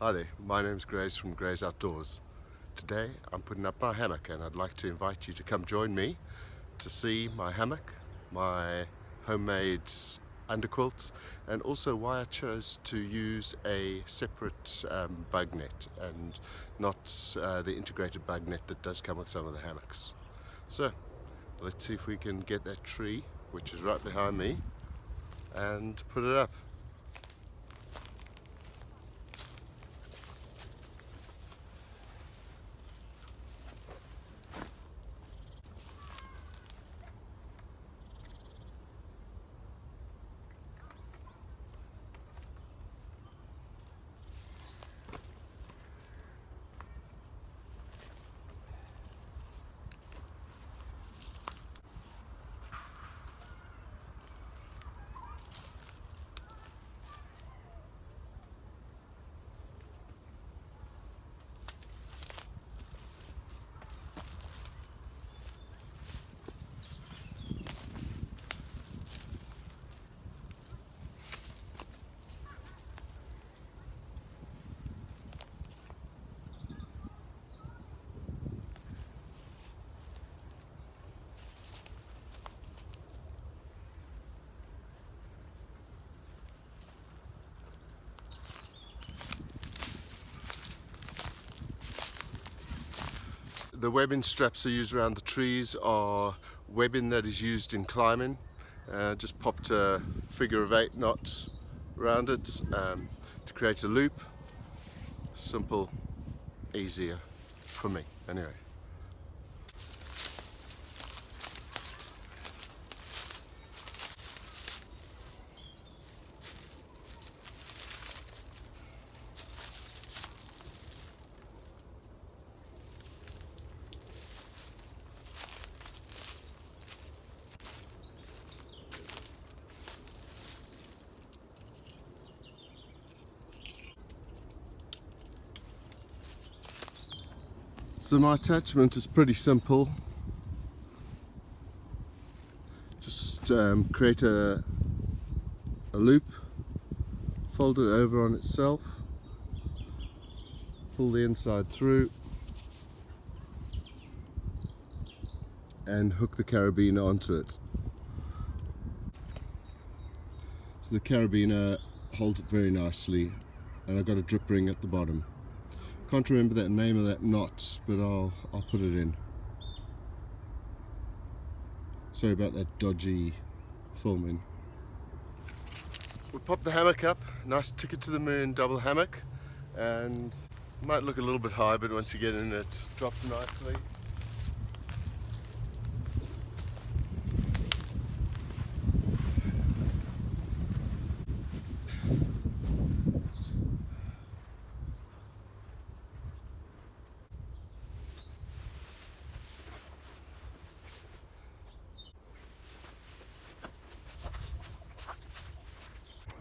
Hi there, my name's Grace from Grace Outdoors. Today I'm putting up my hammock and I'd like to invite you to come join me to see my hammock, my homemade underquilt, and also why I chose to use a separate bug net and not the integrated bug net that does come with some of the hammocks. So let's see if we can get that tree, which is right behind me, and put it up. The webbing straps are used around the trees are webbing that is used in climbing. Just popped a figure of 8 knots around it to create a loop. Simple, easier for me anyway. So my attachment is pretty simple. Just create a loop, fold it over on itself, pull the inside through, and hook the carabiner onto it. So the carabiner holds it very nicely, and I've got a drip ring at the bottom. Can't remember that name of that knot, but I'll put it in. Sorry about that dodgy filming. We'll pop the hammock up, nice ticket to the moon double hammock, and it might look a little bit high, but once you get in it drops nicely.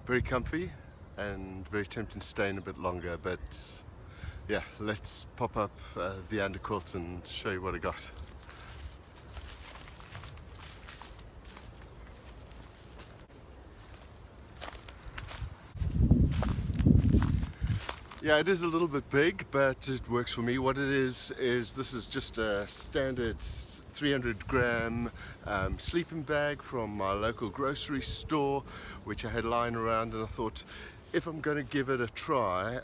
Very comfy and very tempting to stay in a bit longer, but yeah, let's pop up the underquilt and show you what I got. Yeah, it is a little bit big, but it works for me. What it is this is just a standard 300-gram sleeping bag from my local grocery store, which I had lying around, and I thought, if I'm going to give it a try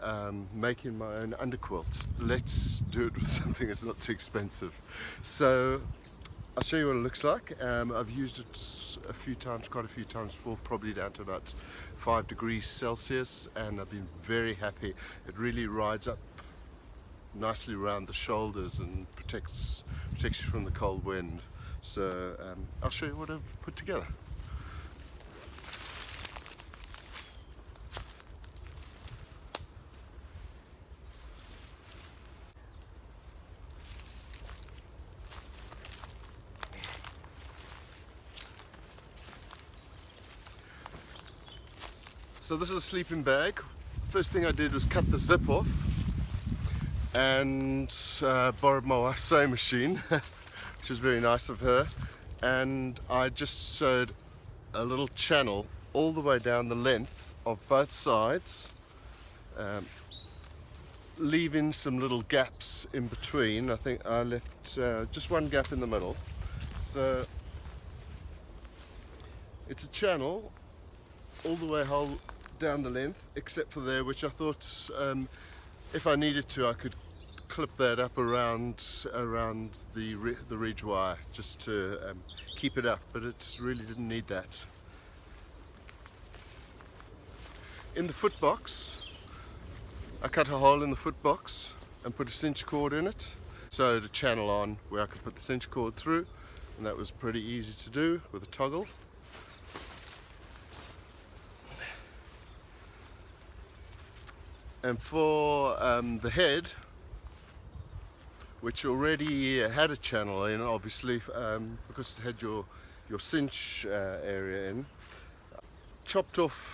making my own underquilt, let's do it with something that's not too expensive. So I'll show you what it looks like. I've used it a few times, quite a few times before, probably down to about 5 degrees Celsius, and I've been very happy. It really rides up nicely around the shoulders and protects you from the cold wind. So I'll show you what I've put together. So this is a sleeping bag. First thing I did was cut the zip off and borrowed my wife's sewing machine, which was very nice of her, and I just sewed a little channel all the way down the length of both sides, leaving some little gaps in between. I think I left just one gap in the middle. So it's a channel all the way down the length, except for there, which I thought if I needed to, I could clip that up around the ridge wire just to keep it up, but it really didn't need that. In the foot box, I cut a hole in the foot box and put a cinch cord in it. Sewed a channel on where I could put the cinch cord through, and that was pretty easy to do with a toggle. And for the head, which already had a channel in, obviously, because it had your cinch area in, chopped off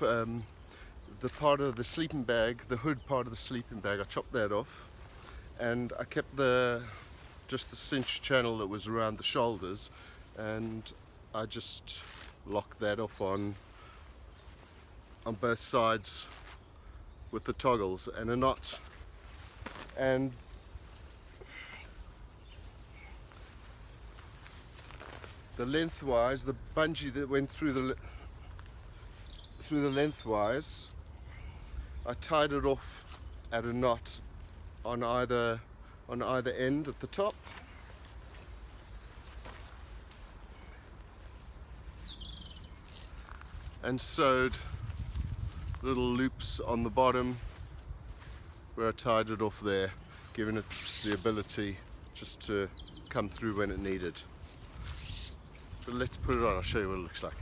the part of the sleeping bag, the hood part of the sleeping bag. I chopped that off, and I kept just the cinch channel that was around the shoulders, and I just locked that off on both sides with the toggles and a knot. And the lengthwise, the bungee that went through the lengthwise, I tied it off at a knot on either end at the top, and sewed little loops on the bottom where I tied it off there, giving it the ability just to come through when it needed. But let's put it on, I'll show you what it looks like.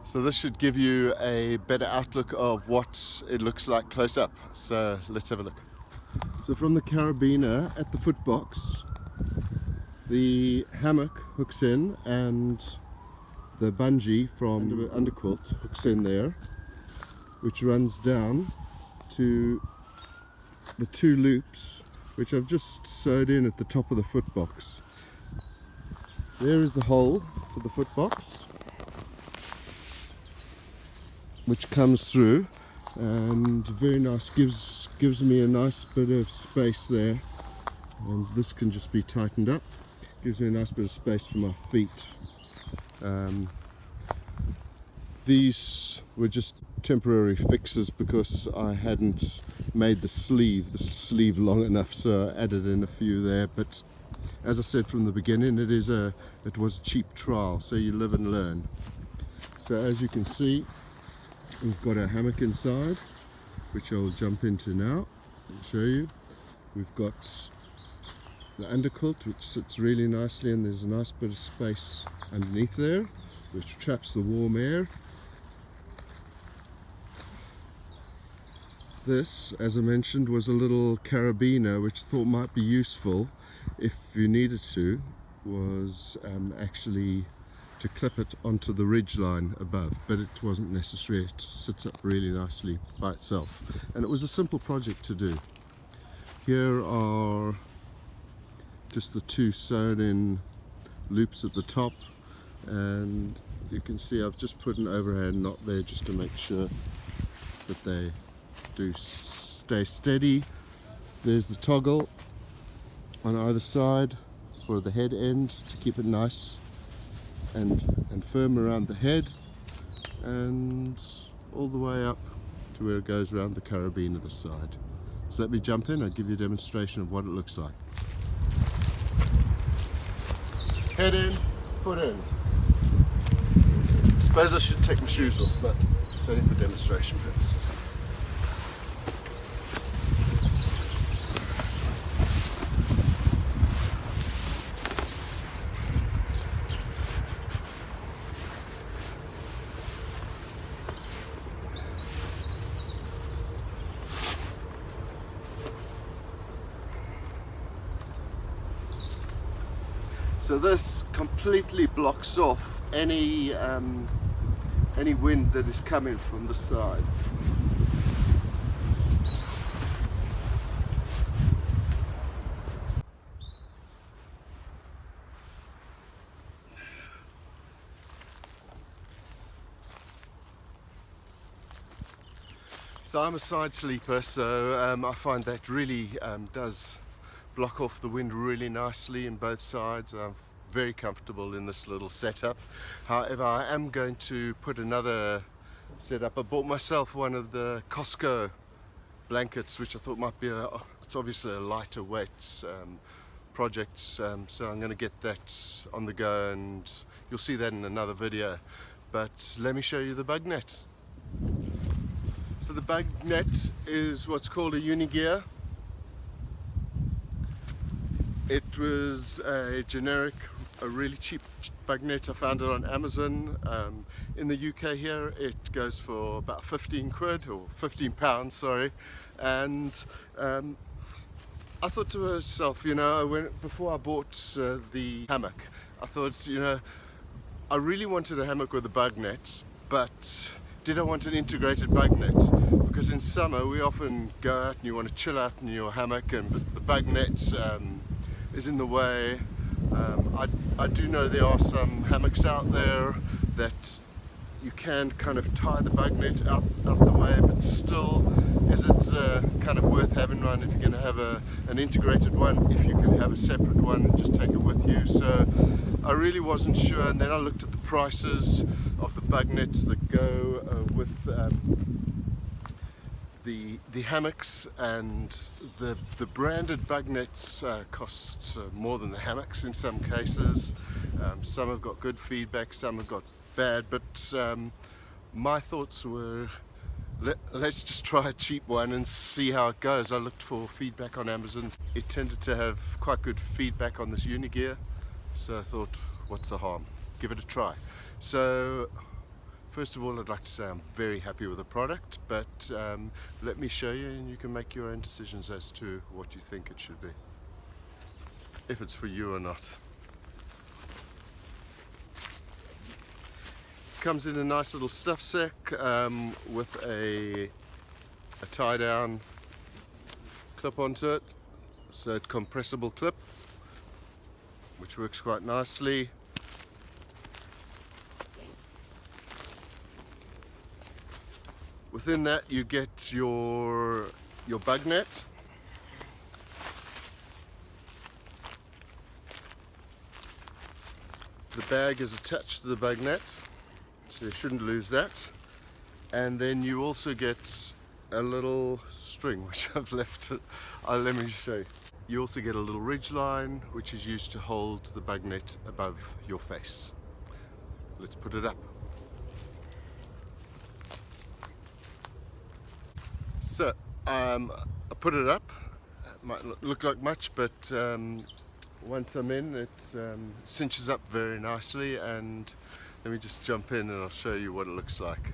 So this should give you a better outlook of what it looks like close up. So let's have a look. So from the carabiner at the foot box, the hammock hooks in, and the bungee from the Underquilt hooks in there, which runs down to the two loops which I've just sewed in at the top of the foot box. There is the hole for the foot box, which comes through, and very nice, gives me a nice bit of space there, and this can just be tightened up, gives me a nice bit of space for my feet. These were just temporary fixes because I hadn't made the sleeve long enough, so I added in a few there. But as I said from the beginning, it was a cheap trial, so you live and learn. So as you can see, we've got our hammock inside, which I'll jump into now and show you. We've got the underquilt, which sits really nicely, and there's a nice bit of space underneath there, which traps the warm air. This, as I mentioned, was a little carabiner, which I thought might be useful if you needed to, was actually to clip it onto the ridge line above, but it wasn't necessary. It sits up really nicely by itself, and it was a simple project to do. Here are just the two sewn in loops at the top, and you can see I've just put an overhand knot there just to make sure that they do stay steady. There's the toggle on either side for the head end to keep it nice and firm around the head, and all the way up to where it goes around the carabiner this side. So let me jump in and give you a demonstration of what it looks like. Head in, foot end. I suppose I should take my shoes off, but it's only for demonstration purposes. So this completely blocks off any wind that is coming from the side. So I'm a side sleeper, so I find that really does block off the wind really nicely in both sides. I'm very comfortable in this little setup. However, I am going to put another setup. I bought myself one of the Costco blankets, which I thought might be it's obviously a lighter weight project, so I'm going to get that on the go, and you'll see that in another video. But let me show you the bug net. So the bug net is what's called a unigear. It was a generic, a really cheap bug net. I found it on Amazon. In the UK here it goes for about 15 quid or 15 pounds, sorry. And I thought to myself, you know, before I bought the hammock, I thought, you know, I really wanted a hammock with a bug net, but did I want an integrated bug net? Because in summer we often go out and you want to chill out in your hammock, and the bug net is in the way. I do know there are some hammocks out there that you can kind of tie the bug net out the way, but still, is it kind of worth having one if you're going to have an integrated one, if you can have a separate one and just take it with you? So I really wasn't sure, and then I looked at the prices of the bug nets that go with the hammocks, and the branded bug nets cost more than the hammocks in some cases. Some have got good feedback, some have got bad, but my thoughts were, let's just try a cheap one and see how it goes. I looked for feedback on Amazon. It tended to have quite good feedback on this unigear, so I thought, what's the harm? Give it a try. So first of all, I'd like to say I'm very happy with the product, but let me show you and you can make your own decisions as to what you think it should be, if it's for you or not. Comes in a nice little stuff sack with a tie down clip onto it, so it's compressible clip, which works quite nicely. Within that you get your bug net. The bag is attached to the bug net, so you shouldn't lose that. And then you also get a little string, which I've left it. Let me show you. You also get a little ridge line, which is used to hold the bug net above your face. Let's put it up. So I put it up. It might not look like much, but once I'm in, it cinches up very nicely. And let me just jump in and I'll show you what it looks like.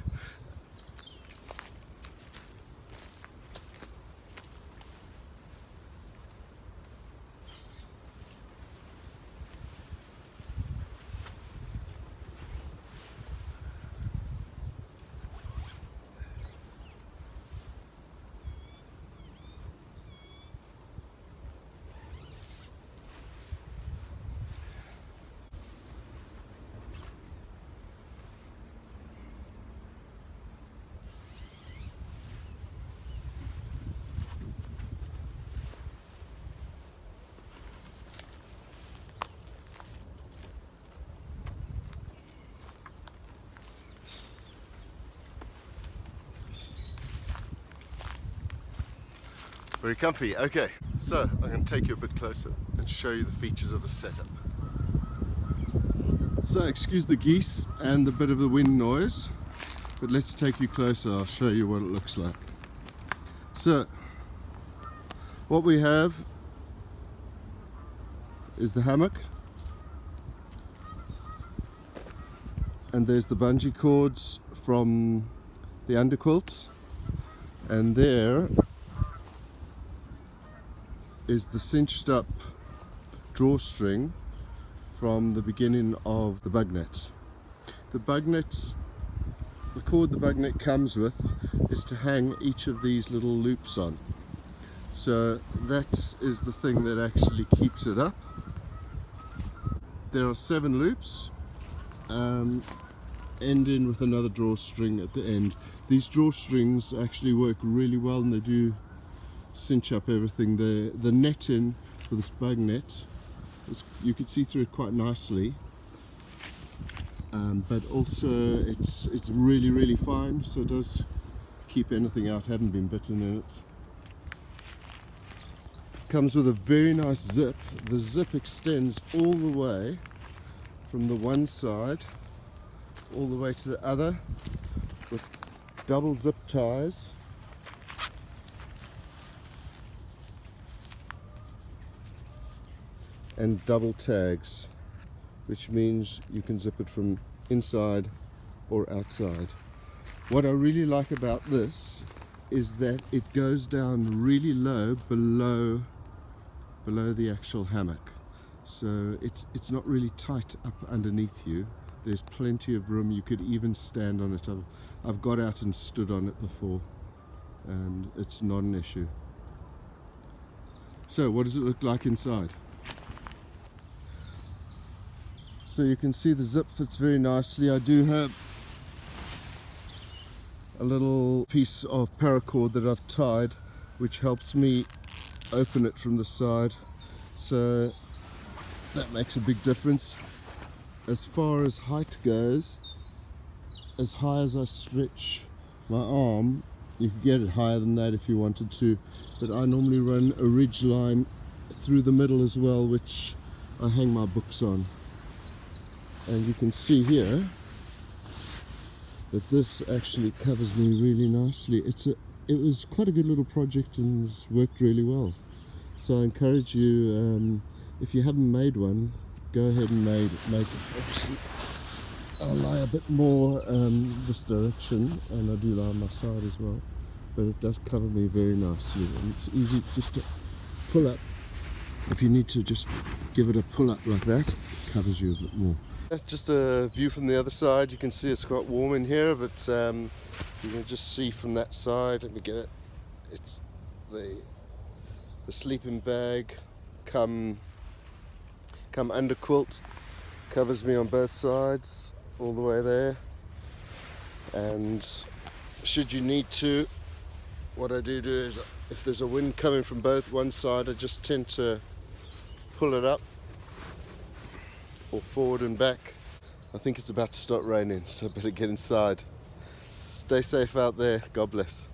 Very comfy. Okay, so I'm going to take you a bit closer and show you the features of the setup. So excuse the geese and the bit of the wind noise, but let's take you closer. I'll show you what it looks like. So what we have is the hammock, and there's the bungee cords from the Underquilt, and there is the cinched up drawstring from the beginning of the bug net. The cord the bug net comes with is to hang each of these little loops on. So that is the thing that actually keeps it up. There are 7 loops, ending with another drawstring at the end. These drawstrings actually work really well and they do cinch up everything. The netting for this bug net, you can see through it quite nicely, but also it's really fine, so it does keep anything out. Haven't been bitten in it. Comes with a very nice zip. The zip extends all the way from the one side all the way to the other, with double zip ties. And double tags, which means you can zip it from inside or outside. What I really like about this is that it goes down really low below the actual hammock, so it's not really tight up underneath you. There's plenty of room. You could even stand on it. I've got out and stood on it before and it's not an issue. So what does it look like inside? So you can see the zip fits very nicely. I do have a little piece of paracord that I've tied, which helps me open it from the side, so that makes a big difference. As far as height goes, as high as I stretch my arm, you can get it higher than that if you wanted to, but I normally run a ridge line through the middle as well, which I hang my books on. And you can see here that this actually covers me really nicely. It was quite a good little project and it's worked really well. So I encourage you, if you haven't made one, go ahead and make it. Obviously, I'll lie a bit more this direction, and I do lie on my side as well, but it does cover me very nicely, and it's easy just to pull up. If you need to just give it a pull up like that, it covers you a bit more. Just a view from the other side. You can see it's quite warm in here, but you can just see from that side. Let me get it. It's the sleeping bag come underquilt, covers me on both sides all the way there, and should you need to, what I do is, if there's a wind coming from one side, I just tend to pull it up or forward and back. I think it's about to start raining, so I better get inside. Stay safe out there. God bless.